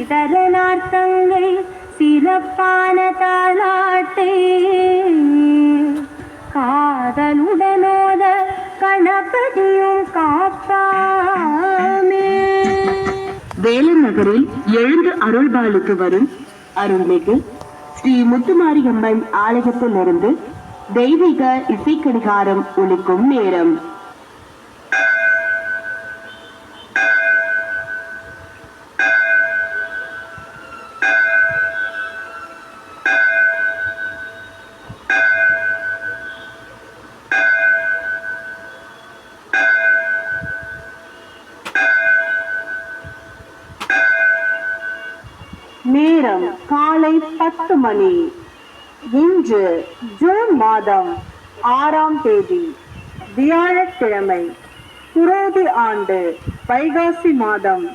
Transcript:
ஸ்ரீதரனார் தங்கை சிறப்பான தாளாட்டை காதலுடனோத கணபதியும் காப்பாமே. வேலூர் நகரில் எழுந்து அருள்பாலுக்கு வரும் அருள்மிகு ஸ்ரீ முத்துமாரியம்மன் ஆலயத்திலிருந்து தெய்வீக இசைக்கடிகாரம் ஒலிக்கும் நேரம். நேரம் காலை 10 மணி. இன்று ஜூன் மாதம் 6ஆம் தேதி வியாழக்கிழமை, குரோதி ஆண்டு வைகாசி மாதம்